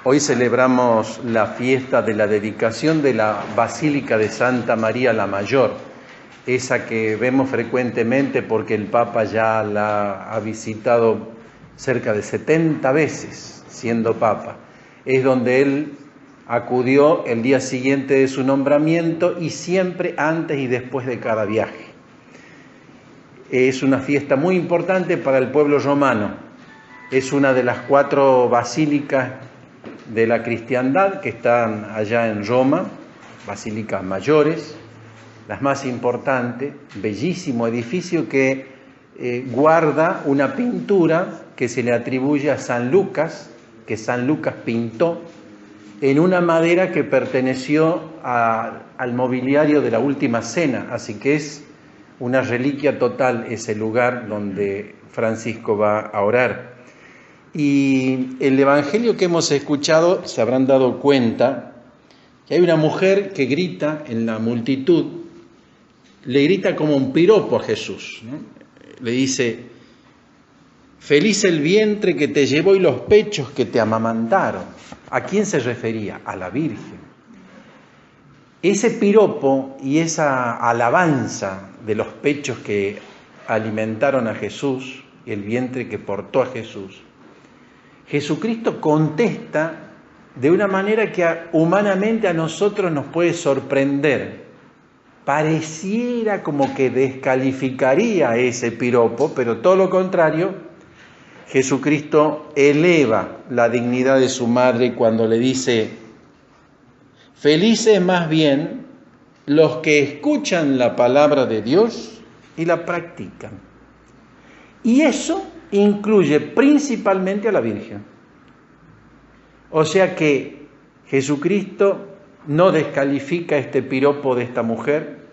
Hoy celebramos la fiesta de la dedicación de la Basílica de Santa María la Mayor, esa que vemos frecuentemente porque el Papa ya la ha visitado cerca de 70 veces siendo Papa. Es donde él acudió el día siguiente de su nombramiento y siempre antes y después de cada viaje. Es una fiesta muy importante para el pueblo romano. Es una de las 4 basílicas de la cristiandad que están allá en Roma, basílicas mayores, las más importantes, bellísimo edificio que guarda una pintura que se le atribuye a San Lucas, que San Lucas pintó en una madera que perteneció al mobiliario de la Última Cena, así que es una reliquia total ese lugar donde Francisco va a orar. Y el evangelio que hemos escuchado, se habrán dado cuenta que hay una mujer que grita en la multitud, le grita como un piropo a Jesús, ¿no? Le dice: feliz el vientre que te llevó y los pechos que te amamantaron. ¿A quién se refería? A la Virgen. Ese piropo y esa alabanza de los pechos que alimentaron a Jesús, el vientre que portó a Jesús, Jesucristo contesta de una manera que humanamente a nosotros nos puede sorprender. Pareciera como que descalificaría ese piropo, pero todo lo contrario, Jesucristo eleva la dignidad de su madre cuando le dice: felices más bien los que escuchan la palabra de Dios y la practican. Y eso incluye principalmente a la Virgen. O sea que Jesucristo no descalifica este piropo de esta mujer,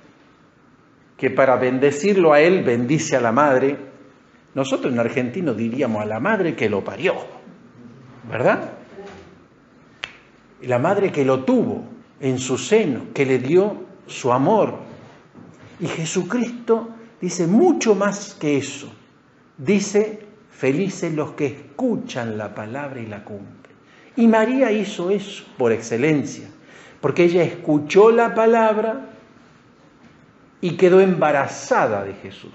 que para bendecirlo a él bendice a la madre. Nosotros en argentino diríamos a la madre que lo parió, ¿verdad? La madre que lo tuvo en su seno, que le dio su amor. Y Jesucristo dice mucho más que eso. Dice: felices los que escuchan la palabra y la cumplen. Y María hizo eso por excelencia, porque ella escuchó la palabra y quedó embarazada de Jesús.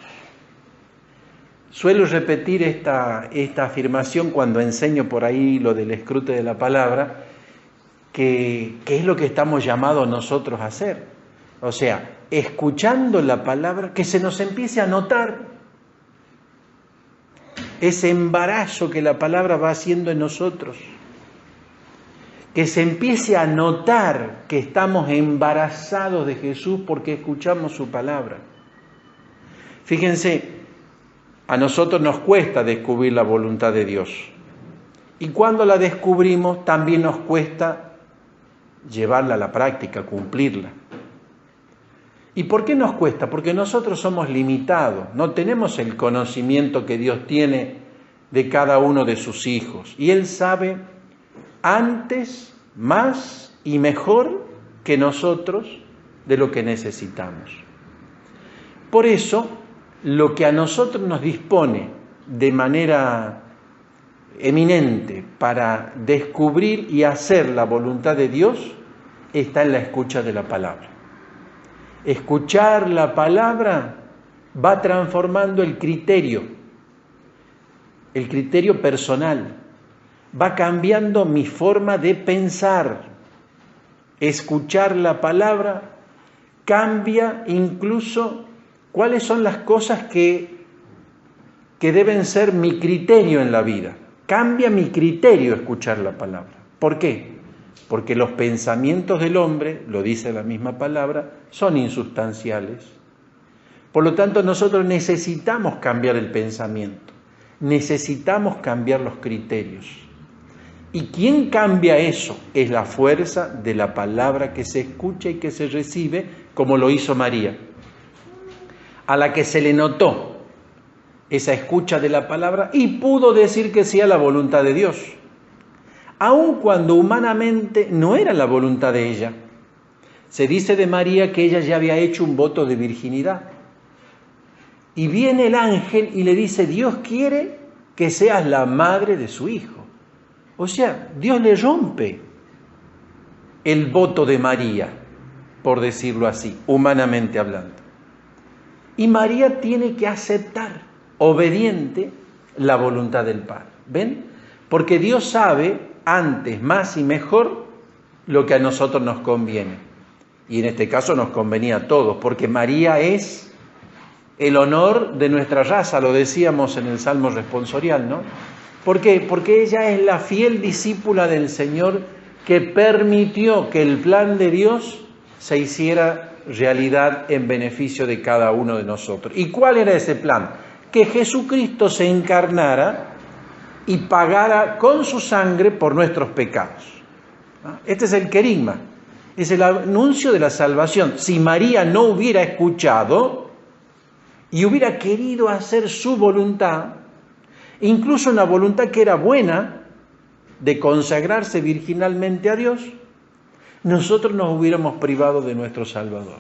Suelo repetir esta afirmación cuando enseño por ahí lo del escrute de la palabra, que es lo que estamos llamados nosotros a hacer. O sea, escuchando la palabra, que se nos empiece a notar ese embarazo que la palabra va haciendo en nosotros, que se empiece a notar que estamos embarazados de Jesús porque escuchamos su palabra. Fíjense, a nosotros nos cuesta descubrir la voluntad de Dios, y cuando la descubrimos también nos cuesta llevarla a la práctica, cumplirla. ¿Y por qué nos cuesta? Porque nosotros somos limitados, no tenemos el conocimiento que Dios tiene de cada uno de sus hijos. Y Él sabe antes, más y mejor que nosotros de lo que necesitamos. Por eso, lo que a nosotros nos dispone de manera eminente para descubrir y hacer la voluntad de Dios está en la escucha de la palabra. Escuchar la palabra va transformando el criterio personal, va cambiando mi forma de pensar. Escuchar la palabra cambia incluso cuáles son las cosas que deben ser mi criterio en la vida. Cambia mi criterio escuchar la palabra. ¿Por qué? Porque los pensamientos del hombre, lo dice la misma palabra, son insustanciales. Por lo tanto, nosotros necesitamos cambiar el pensamiento, necesitamos cambiar los criterios. ¿Y quién cambia eso? Es la fuerza de la palabra que se escucha y que se recibe, como lo hizo María, a la que se le notó esa escucha de la palabra y pudo decir que sí a la voluntad de Dios, aun cuando humanamente no era la voluntad de ella. Se dice de María que ella ya había hecho un voto de virginidad. Y viene el ángel y le dice: Dios quiere que seas la madre de su hijo. O sea, Dios le rompe el voto de María, por decirlo así, humanamente hablando. Y María tiene que aceptar, obediente, la voluntad del Padre. ¿Ven? Porque Dios sabe antes, más y mejor lo que a nosotros nos conviene. Y en este caso nos convenía a todos, porque María es el honor de nuestra raza, lo decíamos en el Salmo responsorial, ¿no? ¿Por qué? Porque ella es la fiel discípula del Señor que permitió que el plan de Dios se hiciera realidad en beneficio de cada uno de nosotros. ¿Y cuál era ese plan? Que Jesucristo se encarnara y pagara con su sangre por nuestros pecados. Este es el querigma, es el anuncio de la salvación. Si María no hubiera escuchado y hubiera querido hacer su voluntad, incluso una voluntad que era buena, de consagrarse virginalmente a Dios, nosotros nos hubiéramos privado de nuestro Salvador.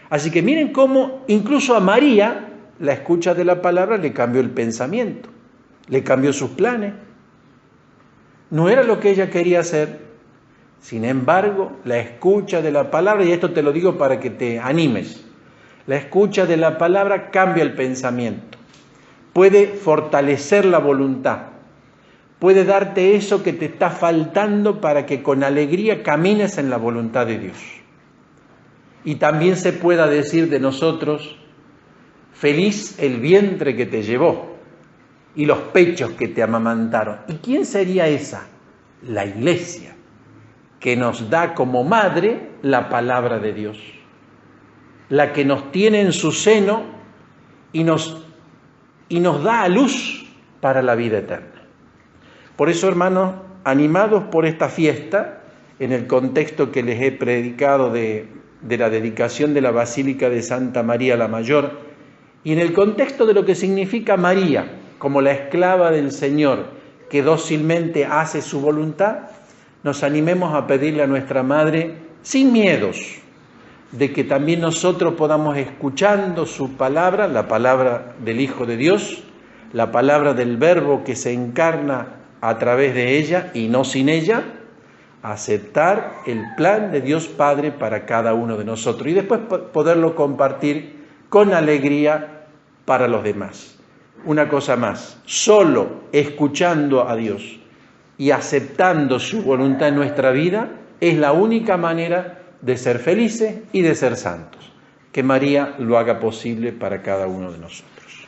Así que miren cómo incluso a María la escucha de la palabra le cambió el pensamiento, le cambió sus planes. No era lo que ella quería hacer. Sin embargo, la escucha de la palabra, y esto te lo digo para que te animes, la escucha de la palabra cambia el pensamiento, puede fortalecer la voluntad, puede darte eso que te está faltando para que con alegría camines en la voluntad de Dios. Y también se pueda decir de nosotros, feliz el vientre que te llevó y los pechos que te amamantaron. ¿Y quién sería esa? La Iglesia, que nos da como madre la palabra de Dios, la que nos tiene en su seno y nos da a luz para la vida eterna. Por eso, hermanos, animados por esta fiesta, en el contexto que les he predicado de la dedicación de la Basílica de Santa María la Mayor, y en el contexto de lo que significa María, como la esclava del Señor, que dócilmente hace su voluntad, nos animemos a pedirle a nuestra Madre, sin miedos, de que también nosotros podamos, escuchando su palabra, la palabra del Hijo de Dios, la palabra del Verbo que se encarna a través de ella y no sin ella, aceptar el plan de Dios Padre para cada uno de nosotros y después poderlo compartir con alegría para los demás. Una cosa más, solo escuchando a Dios y aceptando su voluntad en nuestra vida es la única manera de ser felices y de ser santos. Que María lo haga posible para cada uno de nosotros.